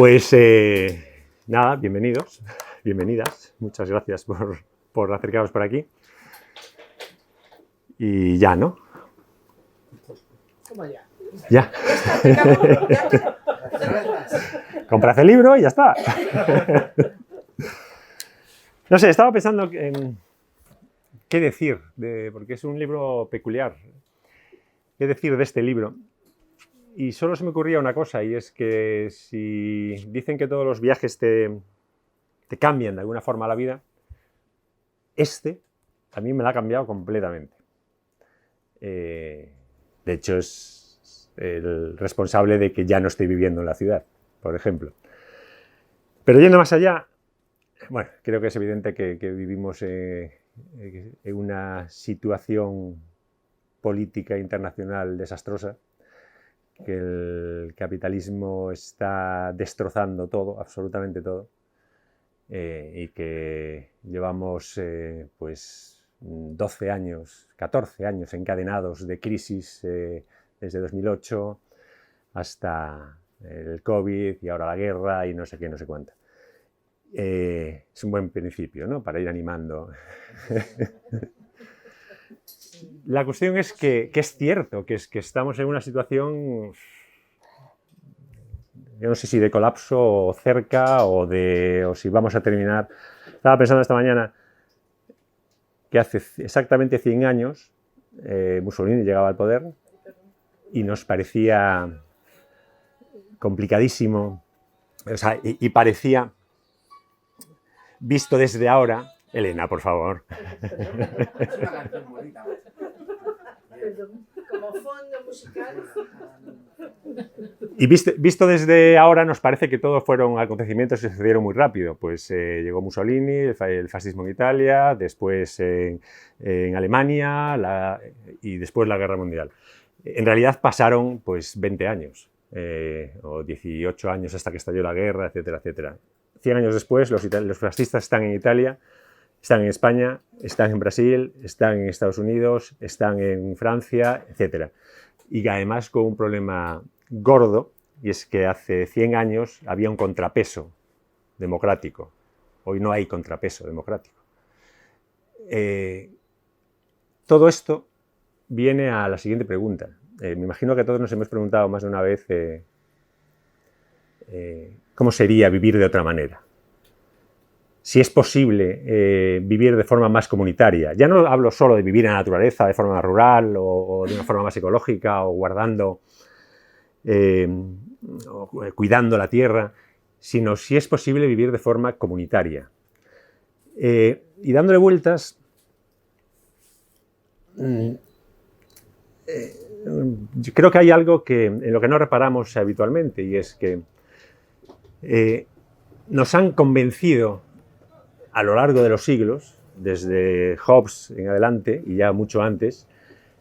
Pues nada, bienvenidos, bienvenidas. Muchas gracias por acercaros por aquí. Y ya, ¿no? ¿Cómo ya? Ya. Comprad el libro y ya está. No sé, estaba pensando en qué decir, porque es un libro peculiar. ¿Qué decir de este libro? Y solo se me ocurría una cosa, y es que si dicen que todos los viajes te cambian de alguna forma la vida, este a mí me la ha cambiado completamente. De hecho, es el responsable de que ya no estoy viviendo en la ciudad, por ejemplo. Pero yendo más allá, bueno, creo que es evidente que vivimos en una situación política internacional desastrosa, que el capitalismo está destrozando todo, absolutamente todo, y que llevamos pues 12 años, 14 años encadenados de crisis desde 2008 hasta el COVID y ahora la guerra y no sé qué, no sé cuánto. Es un buen principio, ¿no?, para ir animando. La cuestión es que es cierto, que estamos en una situación, yo no sé si de colapso o cerca o si vamos a terminar. Estaba pensando esta mañana que hace exactamente 100 años Mussolini llegaba al poder y nos parecía complicadísimo, o sea, y parecía, visto desde ahora, Elena, por favor. Como fondo musical. Y visto desde ahora nos parece que todos fueron acontecimientos que sucedieron muy rápido. Pues llegó Mussolini, el fascismo en Italia, después en Alemania y después la Guerra Mundial. En realidad pasaron pues 20 años o 18 años hasta que estalló la guerra, etcétera, etcétera. 100 años después los fascistas están en Italia, están en España, están en Brasil, están en Estados Unidos, están en Francia, etcétera. Y además con un problema gordo, y es que hace 100 años había un contrapeso democrático. Hoy no hay contrapeso democrático. Todo esto viene a la siguiente pregunta. Me imagino que todos nos hemos preguntado más de una vez cómo sería vivir de otra manera. Si es posible vivir de forma más comunitaria. Ya no hablo solo de vivir en la naturaleza de forma rural o de una forma más ecológica o guardando o cuidando la tierra, sino si es posible vivir de forma comunitaria. Y dándole vueltas, yo creo que hay algo en lo que no reparamos habitualmente, y es que nos han convencido a lo largo de los siglos, desde Hobbes en adelante y ya mucho antes,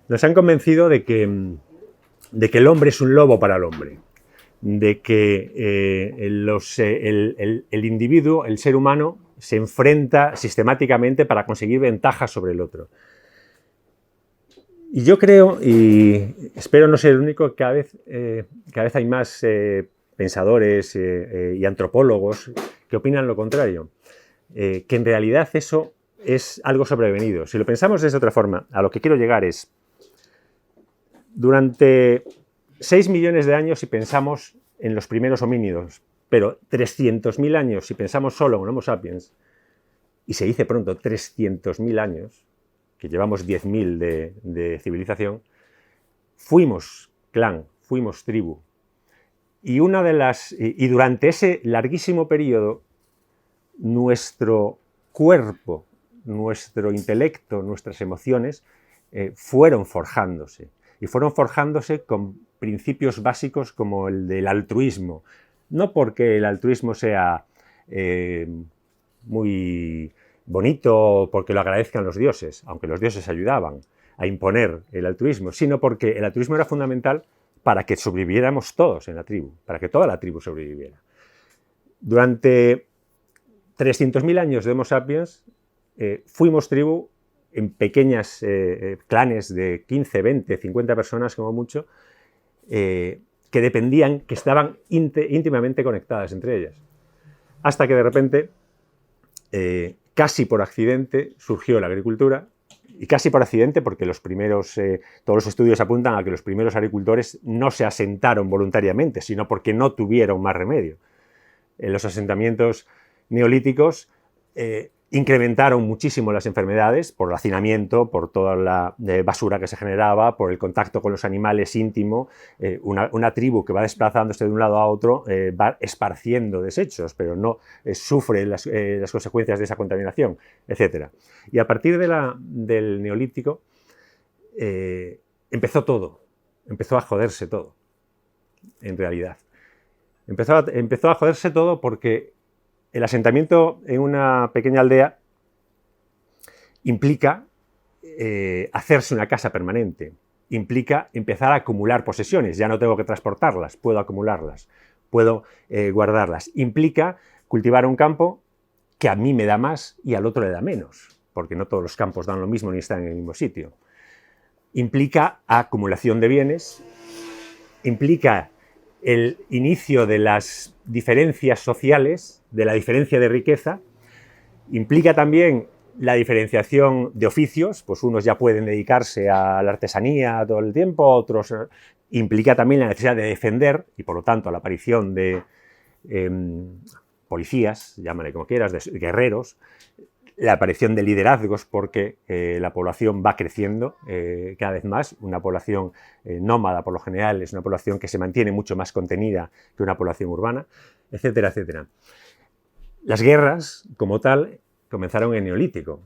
nos han convencido de que el hombre es un lobo para el hombre, de que el individuo, el ser humano, se enfrenta sistemáticamente para conseguir ventajas sobre el otro. Y yo creo, y espero no ser el único, que cada vez hay más pensadores y antropólogos que opinan lo contrario. Que en realidad eso es algo sobrevenido. Si lo pensamos de otra forma, a lo que quiero llegar es, durante 6 millones de años si pensamos en los primeros homínidos, pero 300.000 años si pensamos solo en Homo sapiens, y se dice pronto 300.000 años, que llevamos 10.000 de civilización, fuimos clan, fuimos tribu. Y durante ese larguísimo periodo, nuestro cuerpo, nuestro intelecto, nuestras emociones fueron forjándose. Y fueron forjándose con principios básicos como el del altruismo. No porque el altruismo sea muy bonito, porque lo agradezcan los dioses, aunque los dioses ayudaban a imponer el altruismo, sino porque el altruismo era fundamental para que sobreviviéramos todos en la tribu, para que toda la tribu sobreviviera. Durante 300.000 años de Homo sapiens fuimos tribu en pequeñas clanes de 15, 20, 50 personas como mucho, que dependían, que estaban íntimamente conectadas entre ellas. Hasta que de repente, casi por accidente, surgió la agricultura, y casi por accidente porque todos los estudios apuntan a que los primeros agricultores no se asentaron voluntariamente, sino porque no tuvieron más remedio. En los asentamientos neolíticos incrementaron muchísimo las enfermedades por el hacinamiento, por toda la basura que se generaba, por el contacto con los animales íntimo. Una tribu que va desplazándose de un lado a otro va esparciendo desechos, pero no sufre las consecuencias de esa contaminación, etc. Y a partir del Neolítico empezó todo, empezó a joderse todo, en realidad. Empezó a joderse todo porque el asentamiento en una pequeña aldea implica hacerse una casa permanente, implica empezar a acumular posesiones, ya no tengo que transportarlas, puedo acumularlas, puedo guardarlas, implica cultivar un campo que a mí me da más y al otro le da menos, porque no todos los campos dan lo mismo ni están en el mismo sitio. Implica acumulación de bienes, implica el inicio de las diferencias sociales, de la diferencia de riqueza, implica también la diferenciación de oficios, pues unos ya pueden dedicarse a la artesanía todo el tiempo, otros implica también la necesidad de defender y por lo tanto la aparición de policías, llámale como quieras, de guerreros, la aparición de liderazgos porque la población va creciendo cada vez más, una población nómada por lo general es una población que se mantiene mucho más contenida que una población urbana, etcétera, etcétera. Las guerras, como tal, comenzaron en el Neolítico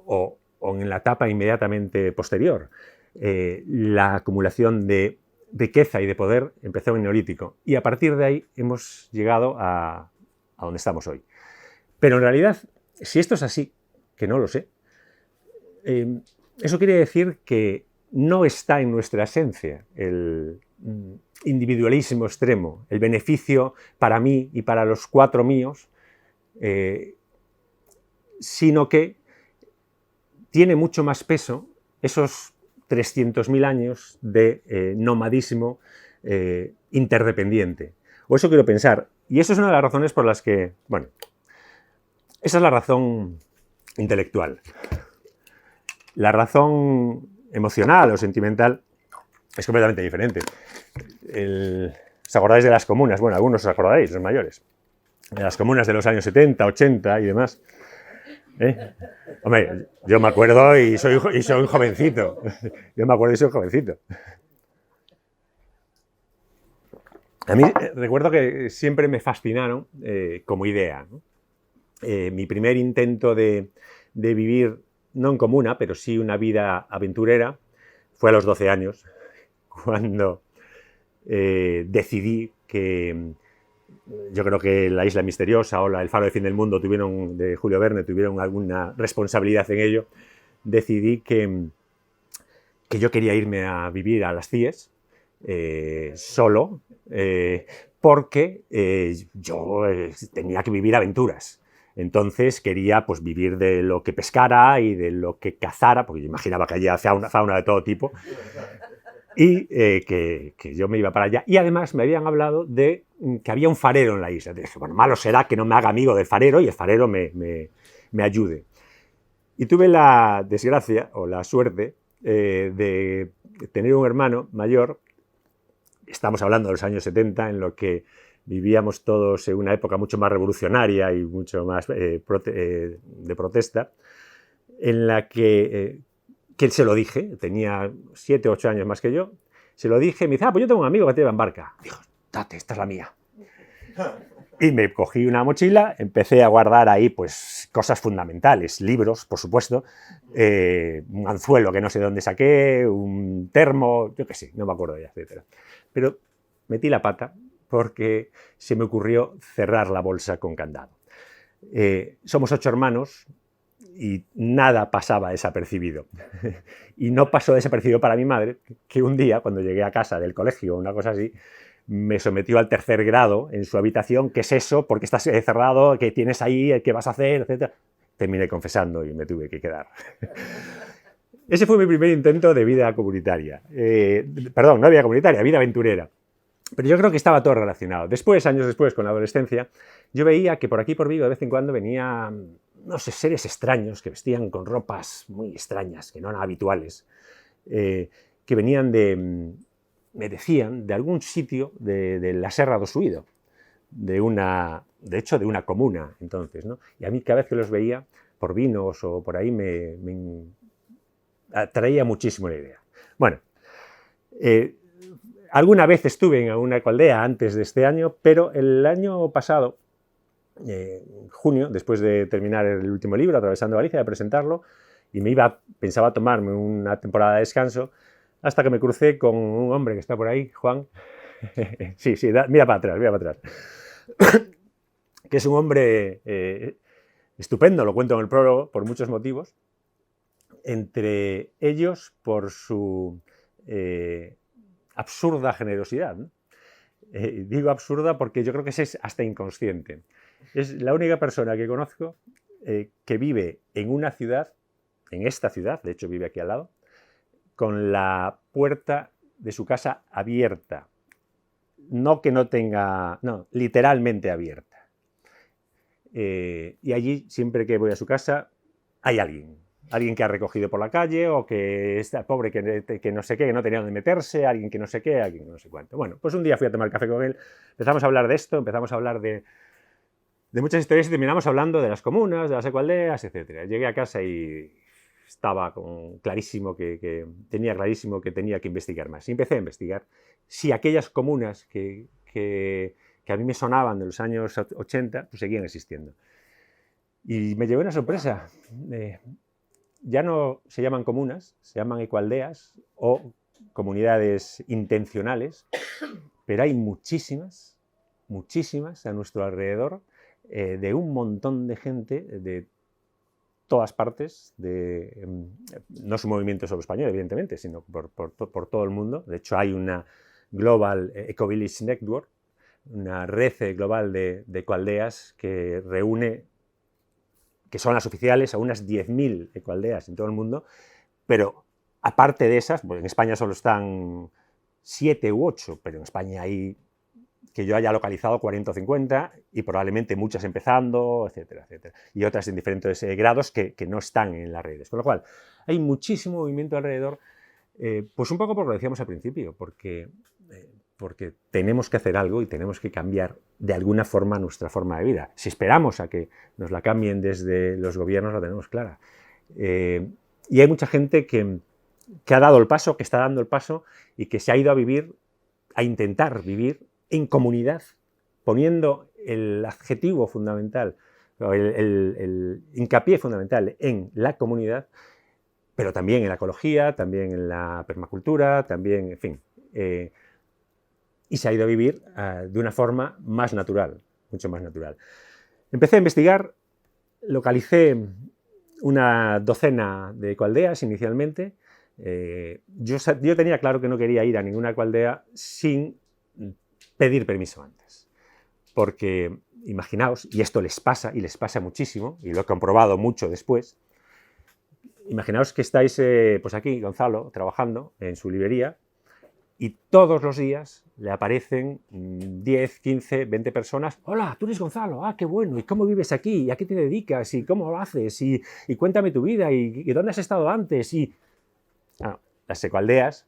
o en la etapa inmediatamente posterior. La acumulación de riqueza y de poder empezó en el Neolítico y a partir de ahí hemos llegado a donde estamos hoy. Pero en realidad, si esto es así, que no lo sé, eso quiere decir que no está en nuestra esencia el individualismo extremo, el beneficio para mí y para los cuatro míos, sino que tiene mucho más peso esos 300.000 años de nomadismo interdependiente. O eso quiero pensar. Y eso es una de las razones por las que, bueno, esa es la razón intelectual. La razón emocional o sentimental es completamente diferente. ¿Os acordáis de las comunas? Bueno, algunos os acordaréis, los mayores. De las comunas de los años 70, 80 y demás. Hombre, yo me acuerdo y soy un jovencito. Yo me acuerdo y soy un jovencito. A mí recuerdo que siempre me fascinaron como idea, ¿no? Mi primer intento de vivir, no en comuna, pero sí una vida aventurera, fue a los 12 años, cuando decidí que yo creo que La Isla Misteriosa o El Faro del Fin del Mundo de Julio Verne tuvieron alguna responsabilidad en ello. Decidí que yo quería irme a vivir a las CIES solo, porque yo tenía que vivir aventuras. Entonces quería pues, vivir de lo que pescara y de lo que cazara, porque yo imaginaba que allí había fauna de todo tipo, y que yo me iba para allá. Y además me habían hablado de que había un farero en la isla. Dije, bueno, malo será que no me haga amigo del farero y el farero me ayude. Y tuve la desgracia o la suerte de tener un hermano mayor. Estamos hablando de los años 70, en lo que vivíamos todos en una época mucho más revolucionaria y mucho más de protesta, en la que él se lo dije, tenía 7 o 8 años más que yo, se lo dije, me dice, pues yo tengo un amigo que te lleva en barca. Dijo, date, esta es la mía. Y me cogí una mochila, empecé a guardar ahí pues cosas fundamentales, libros, por supuesto, un anzuelo que no sé de dónde saqué, un termo, yo qué sé, no me acuerdo ya, etc. Pero metí la pata porque se me ocurrió cerrar la bolsa con candado. Somos 8 hermanos y nada pasaba desapercibido. Y no pasó desapercibido para mi madre, que un día, cuando llegué a casa del colegio o una cosa así, me sometió al 3er grado en su habitación. ¿Qué es eso? ¿Por qué estás cerrado? ¿Qué tienes ahí? ¿Qué vas a hacer? Etcétera. Terminé confesando y me tuve que quedar. Ese fue mi primer intento de vida comunitaria. Perdón, no vida comunitaria, vida aventurera. Pero yo creo que estaba todo relacionado. Después, años después, con la adolescencia, yo veía que por aquí por Vigo de vez en cuando venían, no sé, seres extraños que vestían con ropas muy extrañas, que no eran habituales, que venían me decían, de algún sitio de la Serra do Suído, de hecho, de una comuna, entonces, ¿no? Y a mí cada vez que los veía, por Vinos o por ahí, me atraía muchísimo la idea. Bueno, alguna vez estuve en una ecoaldea antes de este año, pero el año pasado, en junio, después de terminar el último libro, Atravesando Galicia, de presentarlo, y pensaba tomarme una temporada de descanso, hasta que me crucé con un hombre que está por ahí, Juan. Sí, mira para atrás. Que es un hombre estupendo, lo cuento en el prólogo, por muchos motivos, entre ellos por su absurda generosidad, ¿no? Digo absurda porque yo creo que es hasta inconsciente. Es la única persona que conozco que vive en una ciudad, en esta ciudad, de hecho vive aquí al lado, con la puerta de su casa abierta. No que no tenga, no, literalmente abierta. Y allí, siempre que voy a su casa, hay alguien que ha recogido por la calle, o que está pobre, que no sé qué, que no tenía dónde meterse, alguien que no sé qué, alguien que no sé cuánto. Bueno, pues un día fui a tomar café con él, empezamos a hablar de esto, empezamos a hablar de muchas historias y terminamos hablando de las comunas, de las ecoaldeas, etc. Llegué a casa y estaba clarísimo tenía clarísimo que tenía que investigar más. Y empecé a investigar si aquellas comunas que a mí me sonaban de los años 80, pues seguían existiendo. Y me llevé una sorpresa. Ya no se llaman comunas, se llaman ecoaldeas o comunidades intencionales, pero hay muchísimas a nuestro alrededor, de un montón de gente de todas partes, no es un movimiento solo español, evidentemente, sino por todo el mundo. De hecho, hay una Global Eco-Village Network, una red global de ecoaldeas que reúne, que son las oficiales, a unas 10.000 ecoaldeas en todo el mundo, pero aparte de esas, bueno, en España solo están 7 u 8, pero en España hay, que yo haya localizado, 40 o 50, y probablemente muchas empezando, etcétera, etcétera. Y otras en diferentes grados que no están en las redes. Con lo cual, hay muchísimo movimiento alrededor, pues un poco por lo que decíamos al principio, porque tenemos que hacer algo y tenemos que cambiar de alguna forma nuestra forma de vida. Si esperamos a que nos la cambien desde los gobiernos, la tenemos clara. Y hay mucha gente que ha dado el paso, que está dando el paso, y que se ha ido a intentar vivir en comunidad, poniendo el adjetivo fundamental, el hincapié fundamental en la comunidad, pero también en la ecología, también en la permacultura, también, en fin. Y se ha ido a vivir de una forma más natural, mucho más natural. Empecé a investigar, localicé una docena de ecoaldeas inicialmente. Yo tenía claro que no quería ir a ninguna ecoaldea sin pedir permiso antes, porque imaginaos, y esto les pasa, y les pasa muchísimo, y lo he comprobado mucho después, imaginaos que estáis pues aquí, Gonzalo, trabajando en su librería, y todos los días le aparecen 10, 15, 20 personas. Hola, tú eres Gonzalo, qué bueno, ¿y cómo vives aquí? ¿Y a qué te dedicas? ¿Y cómo lo haces? Y cuéntame tu vida, ¿y dónde has estado antes? Las ecoaldeas,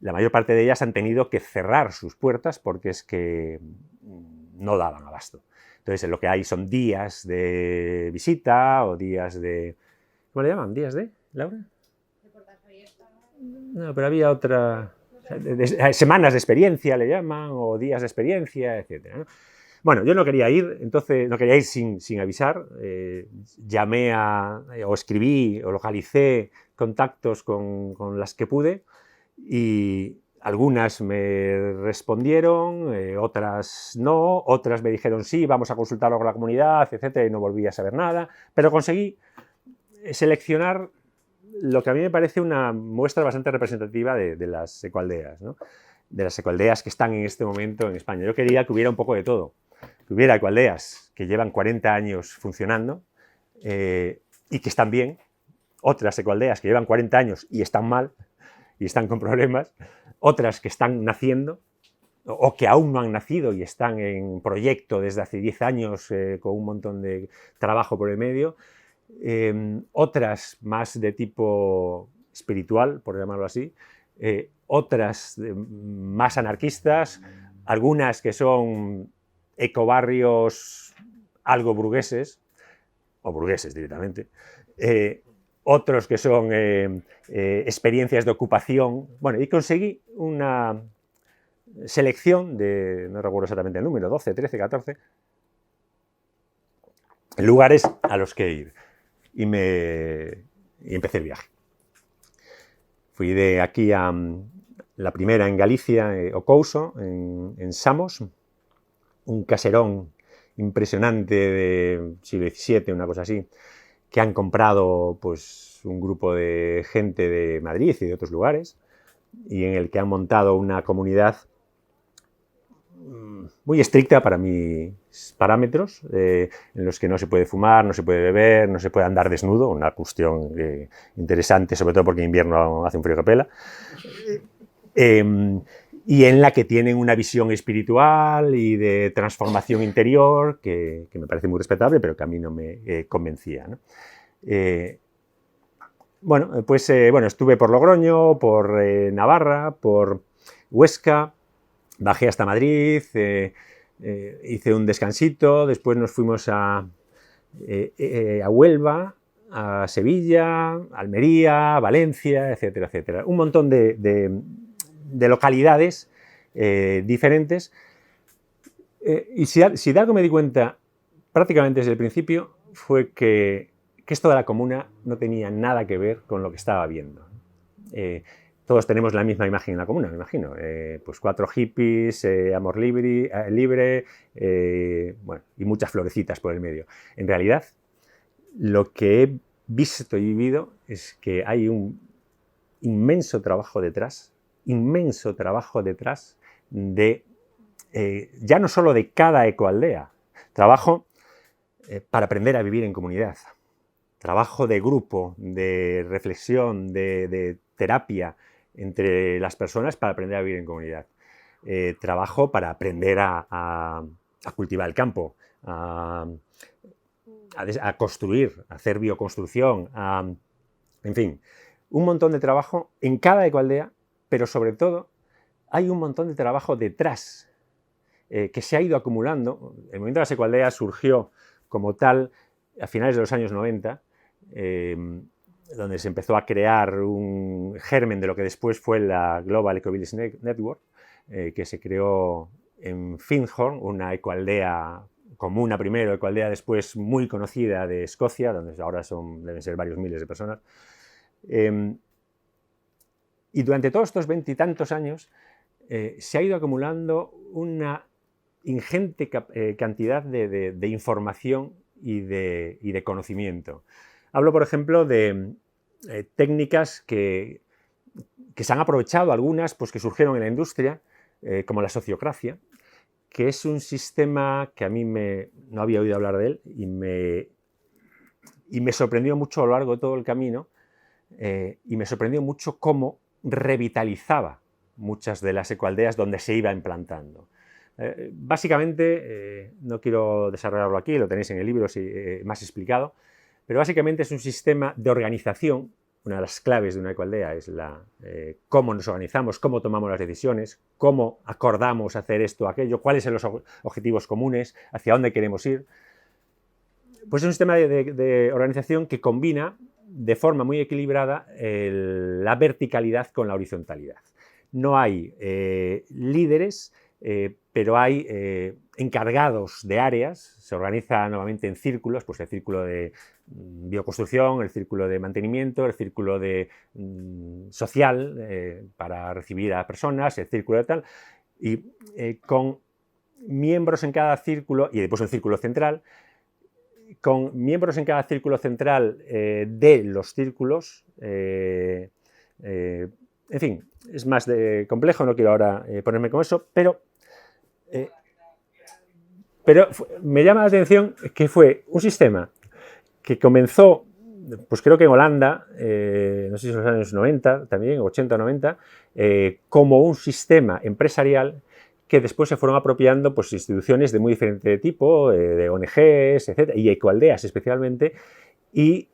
la mayor parte de ellas han tenido que cerrar sus puertas porque es que no daban abasto. Entonces, lo que hay son días de visita o días de... ¿Cómo le llaman? ¿Días de, Laura? De puertas abiertas. No, pero había otra... semanas de experiencia le llaman, o días de experiencia, etc., ¿no? Bueno, yo no quería ir, entonces no quería ir sin avisar. Llamé o escribí o localicé contactos con las que pude, y algunas me respondieron, otras no, otras me dijeron sí, vamos a consultarlo con la comunidad, etcétera, y no volví a saber nada, pero conseguí seleccionar lo que a mí me parece una muestra bastante representativa de las ecoaldeas, ¿no? De las ecoaldeas que están en este momento en España. Yo quería que hubiera un poco de todo, que hubiera ecoaldeas que llevan 40 años funcionando y que están bien, otras ecoaldeas que llevan 40 años y están mal y están con problemas, otras que están naciendo o que aún no han nacido y están en proyecto desde hace 10 años con un montón de trabajo por el medio, otras más de tipo espiritual, por llamarlo así, otras más anarquistas, algunas que son ecobarrios algo burgueses, o burgueses directamente, otros que son experiencias de ocupación. Bueno, y conseguí una selección de, no recuerdo exactamente el número, 12, 13, 14, lugares a los que ir. Y empecé el viaje. Fui de aquí a la primera en Galicia, Ocouso, en Samos, un caserón impresionante de siglo XVII, una cosa así, que han comprado pues, un grupo de gente de Madrid y de otros lugares, y en el que han montado una comunidad muy estricta para mis parámetros, en los que no se puede fumar, no se puede beber, no se puede andar desnudo, una cuestión interesante, sobre todo porque en invierno hace un frío que pela, y en la que tienen una visión espiritual y de transformación interior que me parece muy respetable, pero que a mí no me convencía, ¿no? Pues estuve por Logroño, por Navarra, por Huesca, bajé hasta Madrid, hice un descansito, después nos fuimos a Huelva, a Sevilla, Almería, Valencia, etcétera, etcétera. Un montón de localidades diferentes. Y si de algo me di cuenta prácticamente desde el principio fue que esto de la comuna no tenía nada que ver con lo que estaba viendo. Todos tenemos la misma imagen en la comuna, me imagino. Pues 4 hippies, amor libre, y muchas florecitas por el medio. En realidad, lo que he visto y vivido es que hay un inmenso trabajo detrás de, ya no solo de cada ecoaldea, trabajo para aprender a vivir en comunidad, trabajo de grupo, de reflexión, de terapia entre las personas para aprender a vivir en comunidad. Trabajo para aprender a cultivar el campo, a construir, a hacer bioconstrucción, en fin, un montón de trabajo en cada ecoaldea, pero sobre todo hay un montón de trabajo detrás que se ha ido acumulando. El movimiento de las ecoaldeas surgió como tal a finales de los años 90, donde se empezó a crear un germen de lo que después fue la Global Eco-Village Network, que se creó en Findhorn, una ecoaldea comuna primero, ecoaldea después muy conocida de Escocia, donde ahora deben ser varios miles de personas. Y durante todos estos 20 y tantos años se ha ido acumulando una ingente cantidad de información y de conocimiento. Hablo, por ejemplo, de técnicas que se han aprovechado, algunas pues, que surgieron en la industria, como la sociocracia, que es un sistema que a mí no había oído hablar de él y me sorprendió mucho a lo largo de todo el camino, y me sorprendió mucho cómo revitalizaba muchas de las ecoaldeas donde se iba implantando. Básicamente, no quiero desarrollarlo aquí, lo tenéis en el libro más explicado, pero básicamente es un sistema de organización. Una de las claves de una ecoaldea es cómo nos organizamos, cómo tomamos las decisiones, cómo acordamos hacer esto o aquello, cuáles son los objetivos comunes, hacia dónde queremos ir. Pues es un sistema de organización que combina de forma muy equilibrada la verticalidad con la horizontalidad. No hay líderes, pero hay encargados de áreas. Se organiza nuevamente en círculos, pues el círculo de bioconstrucción, el círculo de mantenimiento, el círculo social para recibir a personas, el círculo de tal, y con miembros en cada círculo, y después el círculo central, con miembros en cada círculo central de los círculos. En fin, es más complejo, no quiero ahora ponerme con eso, pero me llama la atención que fue un sistema que comenzó, pues creo que en Holanda, no sé si en los años 90 también, 80 o 90, como un sistema empresarial que después se fueron apropiando pues, instituciones de muy diferente tipo, de ONGs, etc., y ecoaldeas especialmente, y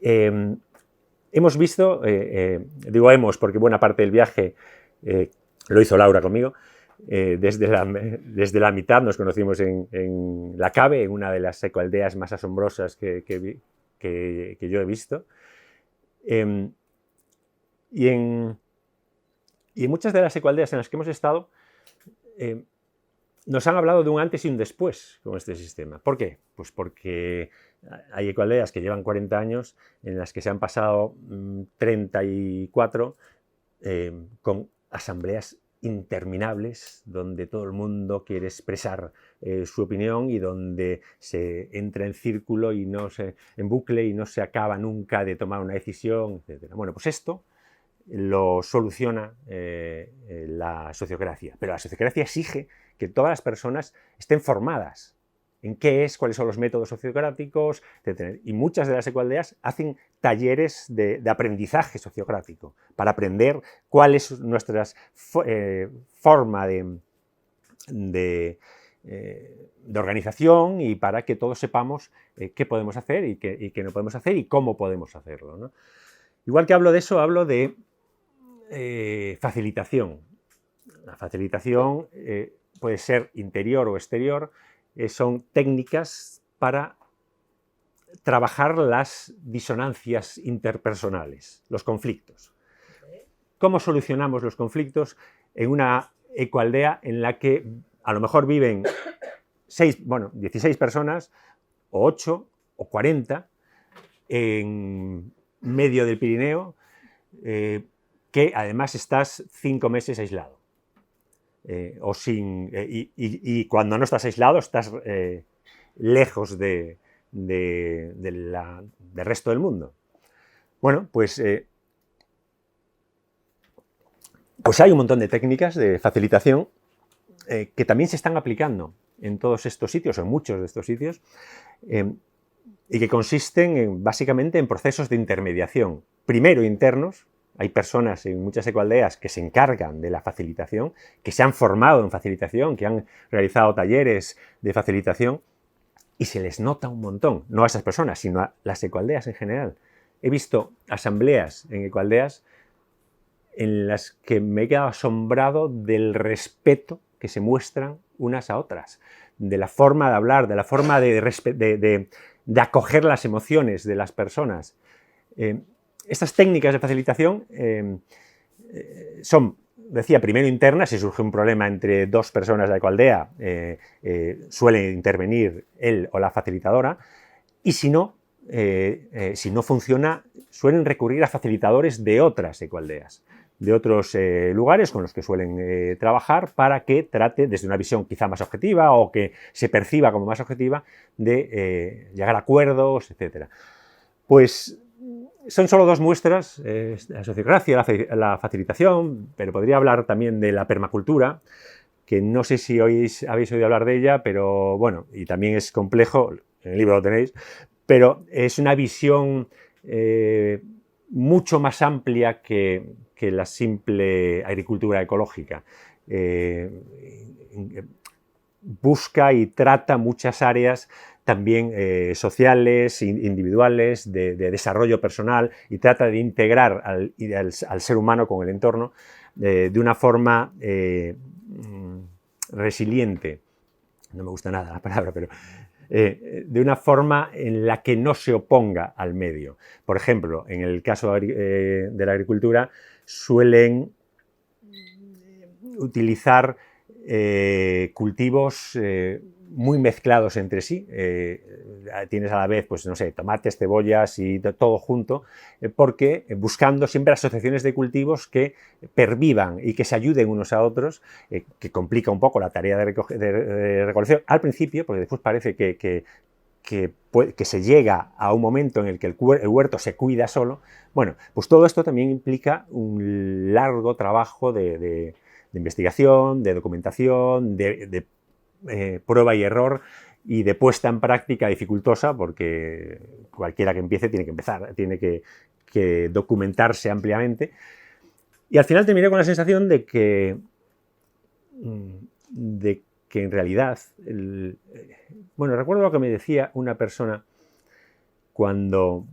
hemos visto, digo hemos porque buena parte del viaje lo hizo Laura conmigo, desde la mitad nos conocimos en La Cabe, en una de las ecoaldeas más asombrosas que yo he visto. Y en muchas de las ecoaldeas en las que hemos estado, nos han hablado de un antes y un después con este sistema. ¿Por qué? Pues porque hay ecoaldeas que llevan 40 años en las que se han pasado 34 con asambleas interminables, donde todo el mundo quiere expresar su opinión y donde se entra en círculo y en bucle y no se acaba nunca de tomar una decisión, etc. Bueno, pues esto lo soluciona la sociocracia, pero la sociocracia exige que todas las personas estén formadas en cuáles son los métodos sociocráticos, etc. Y muchas de las ecoaldeas hacen talleres de aprendizaje sociocrático para aprender cuál es nuestra forma de organización y para que todos sepamos qué podemos hacer y qué no podemos hacer y cómo podemos hacerlo, ¿no? Igual que hablo de eso, hablo de facilitación. La facilitación puede ser interior o exterior, son técnicas para trabajar las disonancias interpersonales, los conflictos. ¿Cómo solucionamos los conflictos en una ecoaldea en la que a lo mejor viven 16 personas, o 8, o 40, en medio del Pirineo, que además estás 5 meses aislado? Y cuando no estás aislado, estás lejos del resto del mundo. Bueno, pues hay un montón de técnicas de facilitación que también se están aplicando en todos estos sitios, o en muchos de estos sitios, y que consisten básicamente en procesos de intermediación, primero internos. Hay personas en muchas ecoaldeas que se encargan de la facilitación, que se han formado en facilitación, que han realizado talleres de facilitación, y se les nota un montón, no a esas personas, sino a las ecoaldeas en general. He visto asambleas en ecoaldeas en las que me he quedado asombrado del respeto que se muestran unas a otras, de la forma de hablar, de la forma de acoger las emociones de las personas. Estas técnicas de facilitación son, decía, primero internas. Si surge un problema entre dos personas de la ecoaldea, suele intervenir él o la facilitadora, y si no funciona, suelen recurrir a facilitadores de otras ecoaldeas, de otros lugares con los que suelen trabajar, para que trate, desde una visión quizá más objetiva o que se perciba como más objetiva, de llegar a acuerdos, etc. Pues son solo dos muestras, la sociocracia, la facilitación, pero podría hablar también de la permacultura, que no sé si habéis oído hablar de ella, pero bueno, y también es complejo, en el libro lo tenéis, pero es una visión mucho más amplia que la simple agricultura ecológica. Busca y trata muchas áreas también sociales, individuales, de desarrollo personal, y trata de integrar al ser humano con el entorno de una forma resiliente. No me gusta nada la palabra, pero de una forma en la que no se oponga al medio. Por ejemplo, en el caso de la agricultura, suelen utilizar cultivos muy mezclados entre sí. Tienes a la vez, pues no sé, tomates, cebollas y todo junto, porque buscando siempre asociaciones de cultivos que pervivan y que se ayuden unos a otros, que complica un poco la tarea de recolección al principio, porque después parece que se llega a un momento en el que el huerto se cuida solo. Bueno, pues todo esto también implica un largo trabajo de investigación, de documentación, de prueba y error, y de puesta en práctica dificultosa, porque cualquiera que empiece tiene que empezar, tiene que documentarse ampliamente. Y al final terminé con la sensación de que de que en realidad, bueno, recuerdo lo que me decía una persona cuando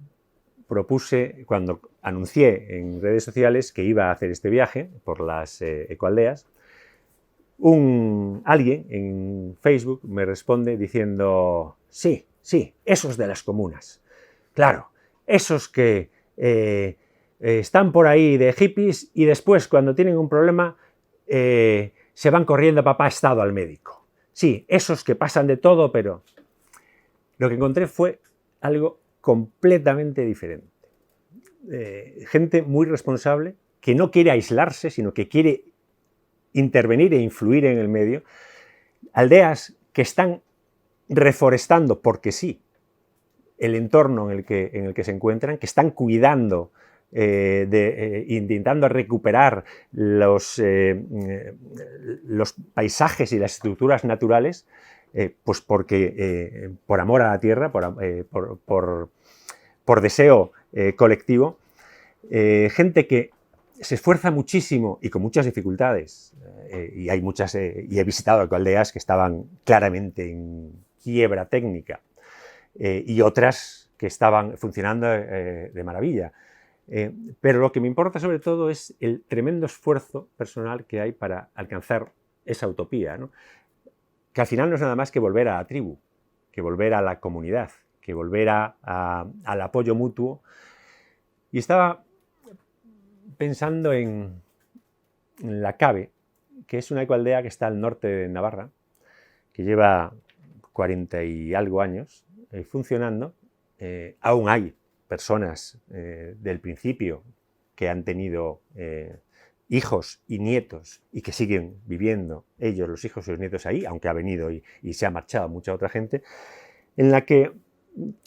anuncié en redes sociales que iba a hacer este viaje por las ecoaldeas. Alguien en Facebook me responde diciendo, sí, esos de las comunas. Claro, esos que están por ahí de hippies y después cuando tienen un problema se van corriendo a papá Estado al médico. Sí, esos que pasan de todo, pero lo que encontré fue algo completamente diferente. Gente muy responsable que no quiere aislarse, sino que quiere intervenir e influir en el medio. Aldeas que están reforestando porque sí el entorno en el que se encuentran, que están cuidando, intentando recuperar los paisajes y las estructuras naturales, pues porque por amor a la tierra, por deseo colectivo, gente que se esfuerza muchísimo y con muchas dificultades, y hay muchas, y he visitado aldeas que estaban claramente en quiebra técnica, y otras que estaban funcionando de maravilla. Pero lo que me importa sobre todo es el tremendo esfuerzo personal que hay para alcanzar esa utopía, ¿no? Que al final no es nada más que volver a la tribu, que volver a la comunidad, que volver al apoyo mutuo. Y estaba pensando en La Cabe, que es una ecoaldea que está al norte de Navarra, que lleva 40 y algo años funcionando. Aún hay personas del principio que han tenido hijos y nietos y que siguen viviendo ellos, los hijos y los nietos ahí, aunque ha venido y se ha marchado mucha otra gente, en la que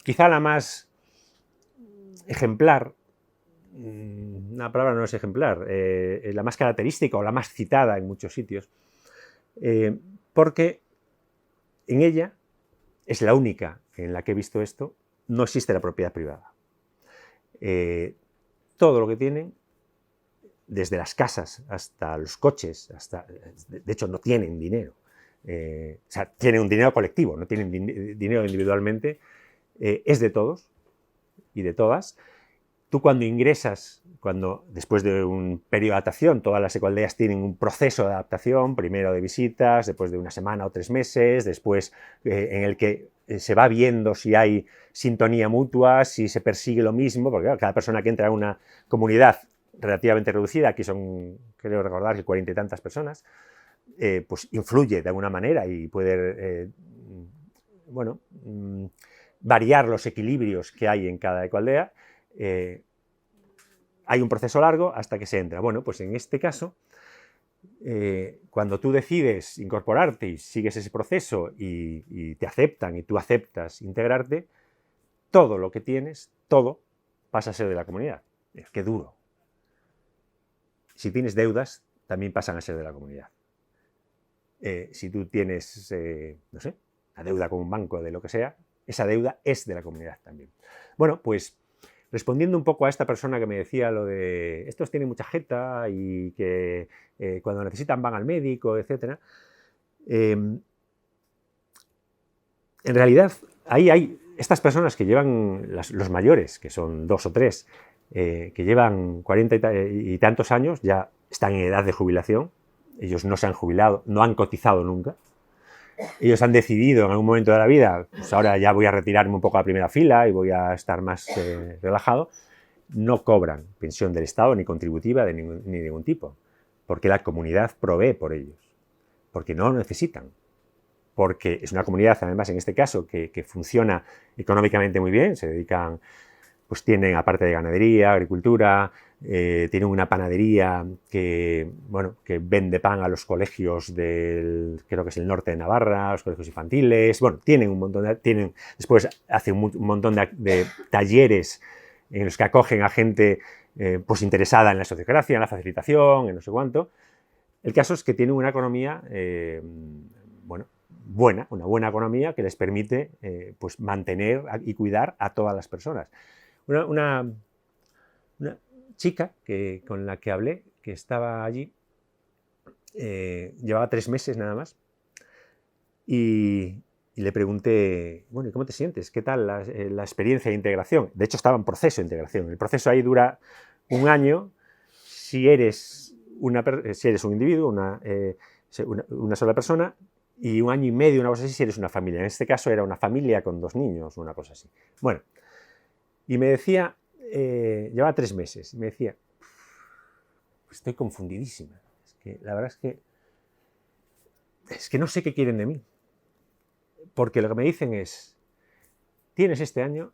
quizá la más ejemplar, una palabra no es ejemplar, la más característica o la más citada en muchos sitios, porque en ella es la única en la que he visto esto, no existe la propiedad privada. Todo lo que tienen, desde las casas hasta los coches, de hecho no tienen dinero, o sea, tienen un dinero colectivo, no tienen dinero individualmente, es de todos y de todas. Tú cuando ingresas, después de un periodo de adaptación, todas las ecoaldeas tienen un proceso de adaptación, primero de visitas, después de una semana o 3 meses, después en el que se va viendo si hay sintonía mutua, si se persigue lo mismo, porque claro, cada persona que entra en una comunidad relativamente reducida, aquí son, creo recordar, que 40 y tantas personas, pues influye de alguna manera y puede, bueno, variar los equilibrios que hay en cada ecoaldea. Hay un proceso largo hasta que se entra. Bueno, pues en este caso, cuando tú decides incorporarte y sigues ese proceso y te aceptan y tú aceptas integrarte, todo lo que tienes, todo pasa a ser de la comunidad. ¡Qué duro! Si tienes deudas, también pasan a ser de la comunidad. Si tú tienes, no sé, una deuda con un banco, de lo que sea, esa deuda es de la comunidad también. Bueno, pues respondiendo un poco a esta persona que me decía lo de estos tienen mucha jeta y que cuando necesitan van al médico, etc. En realidad, ahí hay estas personas que llevan, los mayores, que son 2 o 3, que llevan 40 y tantos años, ya están en edad de jubilación. Ellos no se han jubilado, no han cotizado nunca. Ellos han decidido en algún momento de la vida, pues ahora ya voy a retirarme un poco a la primera fila y voy a estar más relajado. No cobran pensión del Estado ni contributiva ni ningún tipo, porque la comunidad provee por ellos, porque no lo necesitan, porque es una comunidad, además, en este caso, que funciona económicamente muy bien, se dedican, pues tienen, aparte de ganadería, agricultura, tienen una panadería que, bueno, que vende pan a los colegios creo que es el norte de Navarra, a los colegios infantiles. Bueno, tienen un montón después hacen un montón de talleres en los que acogen a gente pues interesada en la sociocracia, en la facilitación, en no sé cuánto. El caso es que tienen una economía, bueno, una buena economía que les permite pues mantener y cuidar a todas las personas. Una chica con la que hablé, que estaba allí, llevaba 3 meses nada más, y le pregunté, bueno, ¿y cómo te sientes? ¿Qué tal la experiencia de integración? De hecho, estaba en proceso de integración. El proceso ahí dura 1 año si eres un individuo, una sola persona, y 1 año y medio, una cosa así, si eres una familia. En este caso era una familia con 2 niños, una cosa así. Bueno, y me decía, llevaba 3 meses, y me decía, estoy confundidísima. Es que la verdad es que no sé qué quieren de mí. Porque lo que me dicen es, tienes este año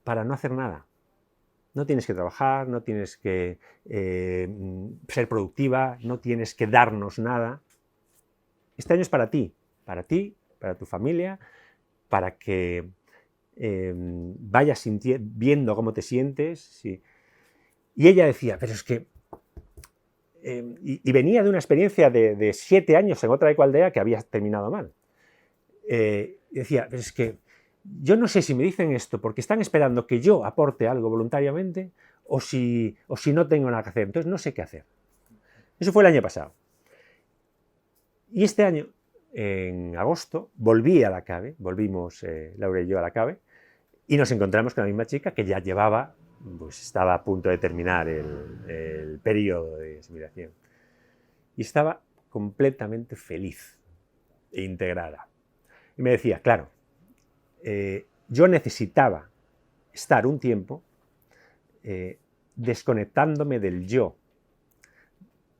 para no hacer nada. No tienes que trabajar, no tienes que ser productiva, no tienes que darnos nada. Este año es para ti, para tu familia, para que vayas viendo cómo te sientes. Sí. Y ella decía, pero es que... y venía de una experiencia de 7 años en otra ecoaldea que había terminado mal. Decía, pero es que yo no sé si me dicen esto porque están esperando que yo aporte algo voluntariamente o si no tengo nada que hacer. Entonces no sé qué hacer. Eso fue el año pasado. Y este año, en agosto, volví a la CABE, volvimos Laura y yo a la CABE, y nos encontramos con la misma chica que ya llevaba, pues estaba a punto de terminar el periodo de asimilación. Y estaba completamente feliz e integrada. Y me decía, claro, yo necesitaba estar un tiempo desconectándome del yo.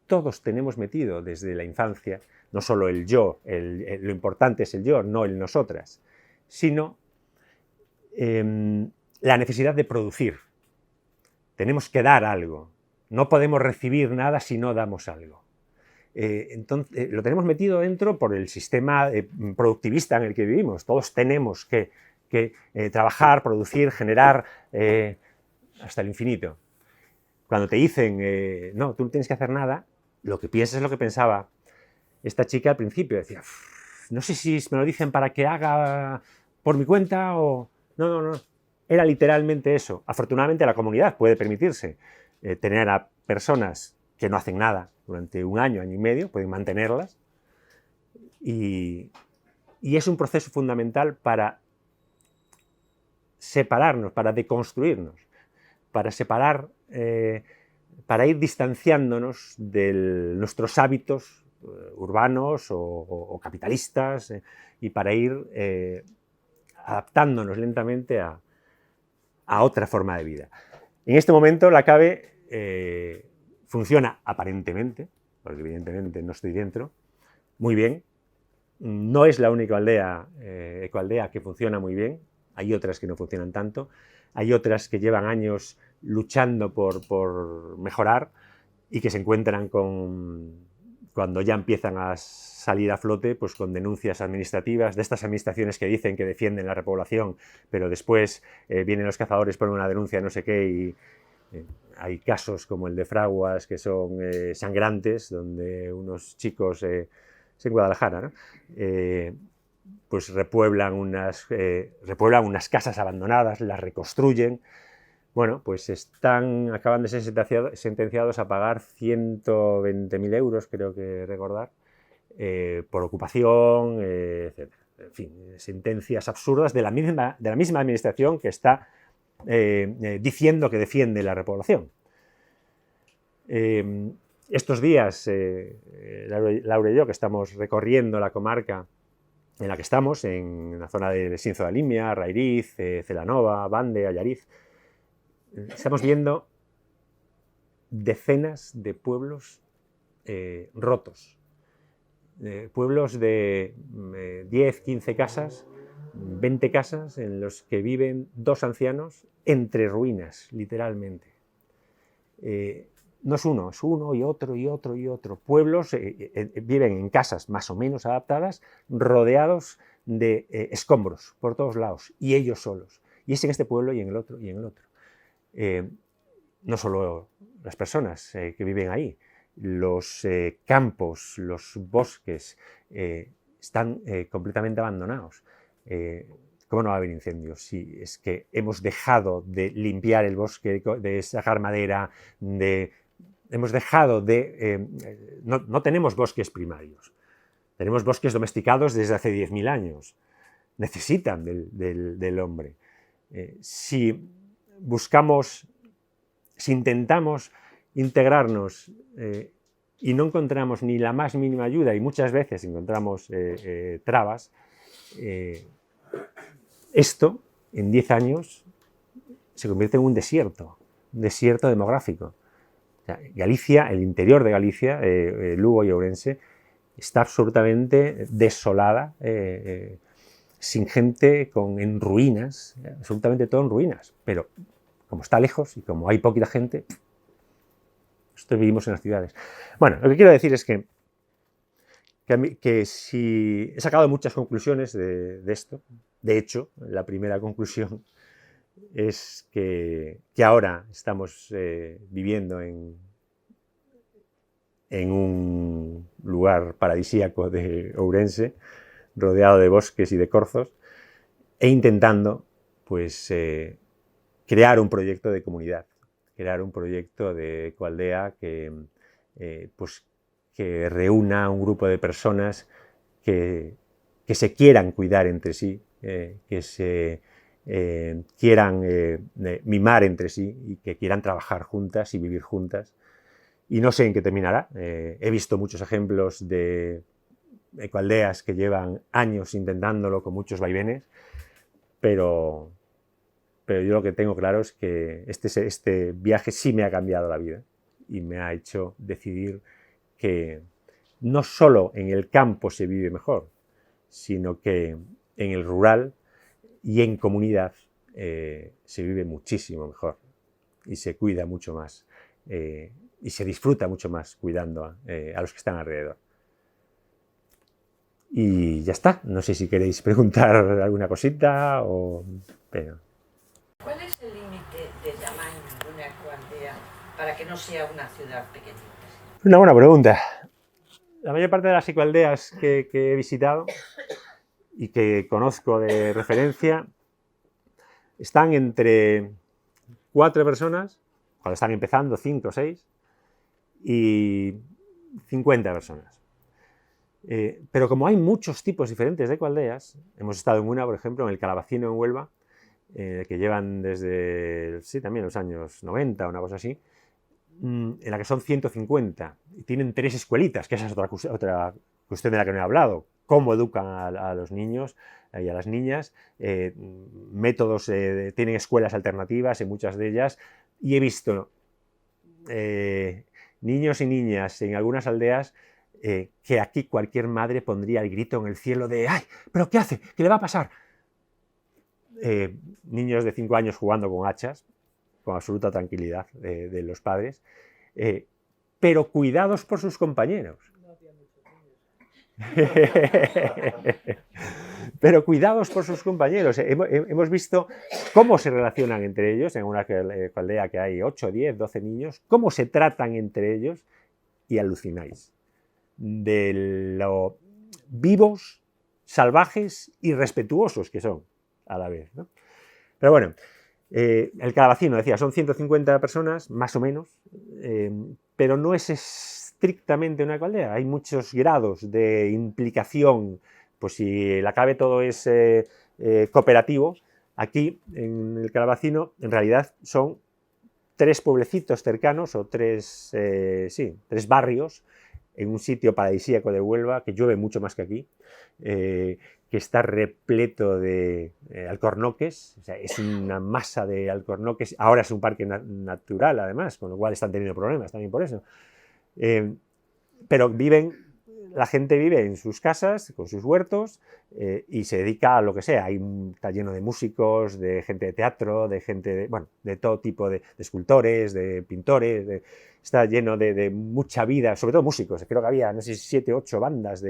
Todos tenemos metido desde la infancia, no solo el yo, lo importante es el yo, no el nosotras, sino la necesidad de producir. Tenemos que dar algo. No podemos recibir nada si no damos algo. Entonces, lo tenemos metido dentro por el sistema productivista en el que vivimos. Todos tenemos que trabajar, producir, generar hasta el infinito. Cuando te dicen, no, tú no tienes que hacer nada, lo que piensas es lo que pensaba esta chica al principio. Decía, no sé si me lo dicen para que haga por mi cuenta o... No. Era literalmente eso. Afortunadamente la comunidad puede permitirse tener a personas que no hacen nada durante 1 año, año y medio, pueden mantenerlas. Y es un proceso fundamental para separarnos, para deconstruirnos, para separar, para ir distanciándonos de nuestros hábitos urbanos o capitalistas y para ir adaptándonos lentamente a otra forma de vida. En este momento la CABE funciona aparentemente, porque evidentemente no estoy dentro, muy bien. No es la única ecoaldea que funciona muy bien, hay otras que no funcionan tanto, hay otras que llevan años luchando por mejorar y que se encuentran cuando ya empiezan a salir a flote, pues con denuncias administrativas de estas administraciones que dicen que defienden la repoblación, pero después vienen los cazadores, ponen una denuncia, no sé qué, y hay casos como el de Fraguas que son sangrantes, donde unos chicos, es en Guadalajara, ¿no? Pues repueblan unas casas abandonadas, las reconstruyen. Bueno, pues acaban de ser sentenciados a pagar 120.000 euros, creo que recordar, por ocupación, etc. En fin, sentencias absurdas de la misma administración que está diciendo que defiende la repoblación. Estos días, Laura y yo, que estamos recorriendo la comarca en la que estamos, en la zona de Sinzo de Limia, Rairiz, Celanova, Bande, Allariz, estamos viendo decenas de pueblos rotos. Pueblos de 10, 15 casas, 20 casas en los que viven 2 ancianos entre ruinas, literalmente. No es uno y otro y otro y otro. Pueblos viven en casas más o menos adaptadas, rodeados de escombros por todos lados, y ellos solos. Y es en este pueblo y en el otro y en el otro. No solo las personas que viven ahí, los campos, los bosques están completamente abandonados. ¿Cómo no va a haber incendios? Si es que hemos dejado de limpiar el bosque, de sacar madera, de hemos dejado de... no tenemos bosques primarios, tenemos bosques domesticados desde hace 10.000 años. Necesitan del hombre. Si intentamos integrarnos y no encontramos ni la más mínima ayuda, y muchas veces encontramos trabas, esto en 10 años se convierte en un desierto demográfico. O sea, Galicia, el interior de Galicia, Lugo y Ourense, está absolutamente desolada, sin gente, en ruinas, absolutamente todo en ruinas. Pero como está lejos y como hay poquita gente, nosotros vivimos en las ciudades. Bueno, lo que quiero decir es que si he sacado muchas conclusiones de esto. De hecho, la primera conclusión es que ahora estamos viviendo en un lugar paradisíaco de Ourense, rodeado de bosques y de corzos, e intentando pues, crear un proyecto de comunidad, crear un proyecto de ecoaldea que reúna a un grupo de personas que se quieran cuidar entre sí, que se quieran mimar entre sí y que quieran trabajar juntas y vivir juntas. Y no sé en qué terminará. He visto muchos ejemplos de ecoaldeas que llevan años intentándolo con muchos vaivenes, pero yo lo que tengo claro es que este viaje sí me ha cambiado la vida y me ha hecho decidir que no solo en el campo se vive mejor, sino que en el rural y en comunidad se vive muchísimo mejor y se cuida mucho más y se disfruta mucho más cuidando a los que están alrededor. Y ya está. No sé si queréis preguntar alguna cosita o... Pero... ¿Cuál es el límite de tamaño de una ecoaldea para que no sea una ciudad pequeñita? Una buena pregunta. La mayor parte de las ecoaldeas que he visitado y que conozco de referencia están entre 4 personas, cuando están empezando, 5 o 6, y 50 personas. Pero como hay muchos tipos diferentes de ecoaldeas, hemos estado en una, por ejemplo, en el Calabacino en Huelva, que llevan desde, sí, también los años 90, una cosa así, en la que son 150, y tienen 3 escuelitas, que esa es otra cuestión de la que no he hablado. Cómo educan a los niños y a las niñas, métodos, tienen escuelas alternativas en muchas de ellas, y he visto niños y niñas en algunas aldeas que aquí cualquier madre pondría el grito en el cielo de ¡ay! ¿Pero qué hace? ¿Qué le va a pasar? Niños de 5 años jugando con hachas, con absoluta tranquilidad de los padres, pero cuidados por sus compañeros. Pero cuidados por sus compañeros. Hemos visto cómo se relacionan entre ellos en una aldea que hay 8, 10, 12 niños, cómo se tratan entre ellos y alucináis de lo vivos, salvajes y respetuosos que son a la vez, ¿no? Pero bueno, el Calabacino, decía, son 150 personas, más o menos, pero no es estrictamente una ecoaldea. Hay muchos grados de implicación. Pues si la cabe todo es cooperativo, aquí en el Calabacino en realidad son 3 pueblecitos cercanos o 3 barrios en un sitio paradisíaco de Huelva, que llueve mucho más que aquí, que está repleto de alcornoques. O sea, es una masa de alcornoques. Ahora es un parque natural, además, con lo cual están teniendo problemas también por eso. Pero la gente vive en sus casas, con sus huertos, y se dedica a lo que sea. Está lleno de músicos, de gente de teatro, de gente de todo tipo de escultores, de pintores. Está lleno de mucha vida, sobre todo músicos. Creo que había, no sé, 7 o 8 bandas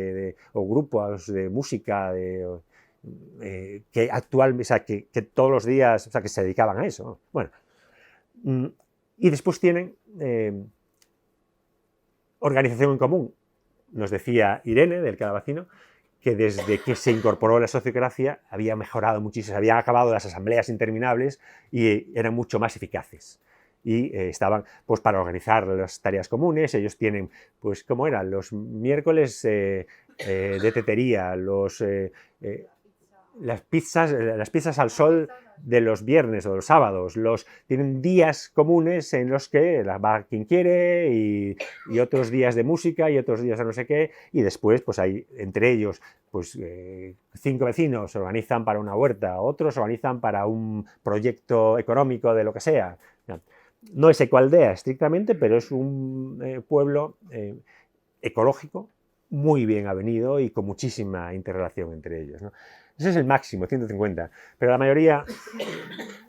o grupos de música que actualmente, o sea, que todos los días, o sea, que se dedicaban a eso. Bueno, y después tienen organización en común. Nos decía Irene, del Calabacino, que desde que se incorporó la sociocracia había mejorado muchísimo, habían acabado las asambleas interminables y eran mucho más eficaces. y estaban pues para organizar las tareas comunes. Ellos tienen, pues, ¿cómo eran? Los miércoles de tetería, las pizzas al sol de los viernes o los sábados. Tienen días comunes en los que va quien quiere y otros días de música y otros días de no sé qué, y después pues hay entre ellos pues 5 vecinos se organizan para una huerta, otros se organizan para un proyecto económico de lo que sea. No es ecoaldea estrictamente, pero es un pueblo ecológico muy bien avenido y con muchísima interrelación entre ellos, ¿no? Ese es el máximo, 150. Pero la mayoría,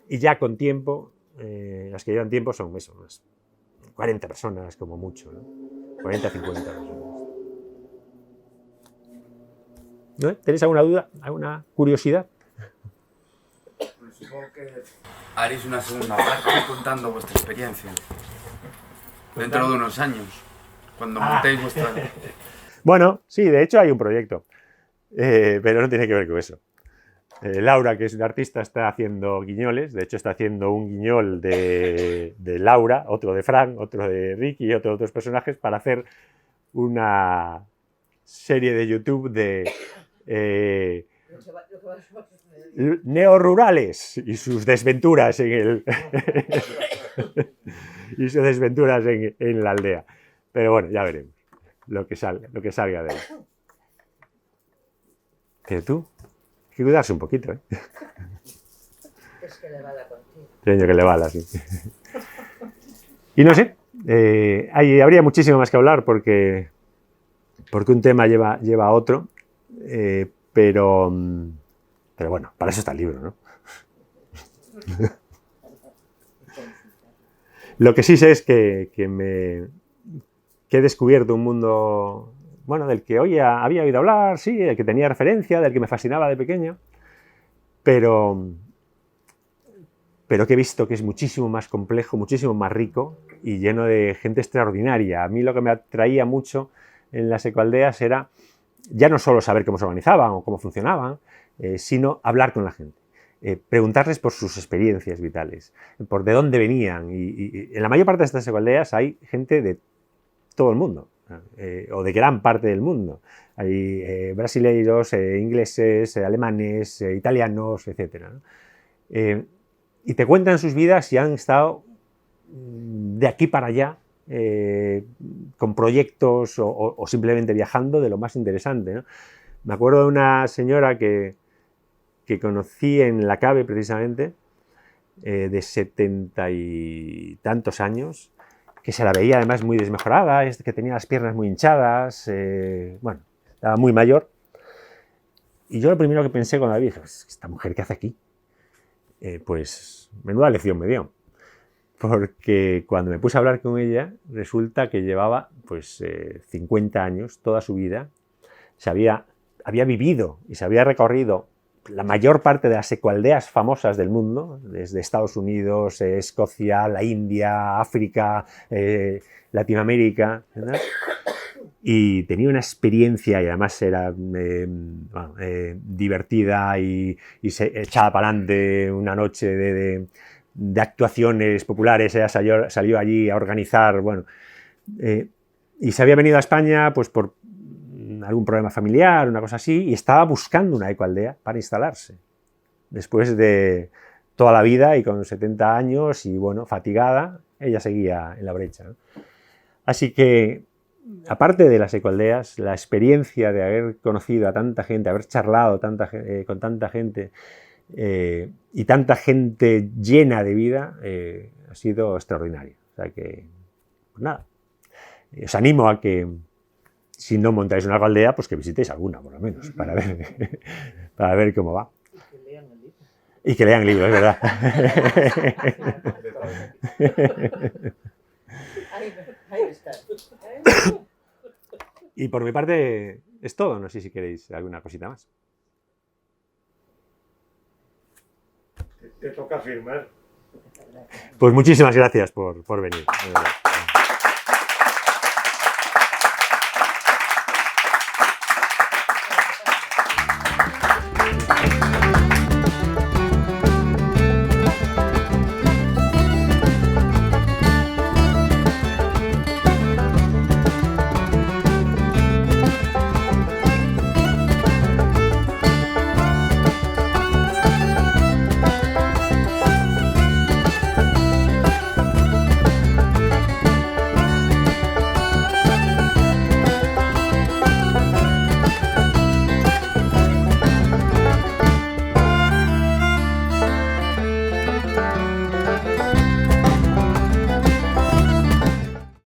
y ya con tiempo, las que llevan tiempo son eso, unas 40 personas como mucho, ¿no? 40, 50 personas. ¿No? ¿Tenéis alguna duda? ¿Alguna curiosidad? Pues supongo que haréis una segunda parte contando vuestra experiencia. Dentro de unos años, cuando montéis vuestra... Bueno, sí, de hecho hay un proyecto. Pero no tiene que ver con eso. Laura, que es una artista, está haciendo guiñoles. De hecho, está haciendo un guiñol de Laura, otro de Frank, otro de Ricky y otro de otros personajes para hacer una serie de YouTube de neorurales y sus desventuras en y sus desventuras en la aldea. Pero bueno, ya veremos lo que salga de ahí. Que tú, hay que cuidarse un poquito, ¿eh? Es que le va la contigo. Señor, que le bala, sí. Y no sé, habría muchísimo más que hablar porque un tema lleva a otro, pero bueno, para eso está el libro, ¿no? Lo que sí sé es que he descubierto un mundo, bueno, del que hoy había oído hablar, sí, del que tenía referencia, del que me fascinaba de pequeño, pero que he visto que es muchísimo más complejo, muchísimo más rico y lleno de gente extraordinaria. A mí lo que me atraía mucho en las ecoaldeas era ya no solo saber cómo se organizaban o cómo funcionaban, sino hablar con la gente, preguntarles por sus experiencias vitales, por de dónde venían. Y en la mayor parte de estas ecoaldeas hay gente de todo el mundo, o de gran parte del mundo. Hay brasileiros, ingleses, alemanes, italianos, etc., ¿no? Y te cuentan sus vidas y han estado de aquí para allá con proyectos o simplemente viajando de lo más interesante, ¿no? Me acuerdo de una señora que conocí en la Cabe precisamente, de 70 y tantos años, que se la veía además muy desmejorada, que tenía las piernas muy hinchadas, bueno, estaba muy mayor. Y yo lo primero que pensé cuando la vi, ¿esta mujer qué hace aquí? Pues menuda lección me dio. Porque cuando me puse a hablar con ella, resulta que llevaba pues 50 años, toda su vida, había vivido y se había recorrido la mayor parte de las ecoaldeas famosas del mundo, desde Estados Unidos, Escocia, la India, África, Latinoamérica, ¿verdad? Y tenía una experiencia y además era divertida y echada para adelante una noche de actuaciones populares. Ella salió allí a organizar, bueno, y se había venido a España pues por algún problema familiar, una cosa así, y estaba buscando una ecoaldea para instalarse. Después de toda la vida y con 70 años y, bueno, fatigada, ella seguía en la brecha, ¿no? Así que, aparte de las ecoaldeas, la experiencia de haber conocido a tanta gente, haber charlado con tanta gente y tanta gente llena de vida, ha sido extraordinaria. O sea que, pues nada, os animo a que, si no montáis una ecoaldea, pues que visitéis alguna, por lo menos, para ver cómo va. Y que lean el libro, es verdad. Ahí está. Y por mi parte es todo. No sé si queréis alguna cosita más. Te toca firmar. Pues muchísimas gracias por venir. De verdad.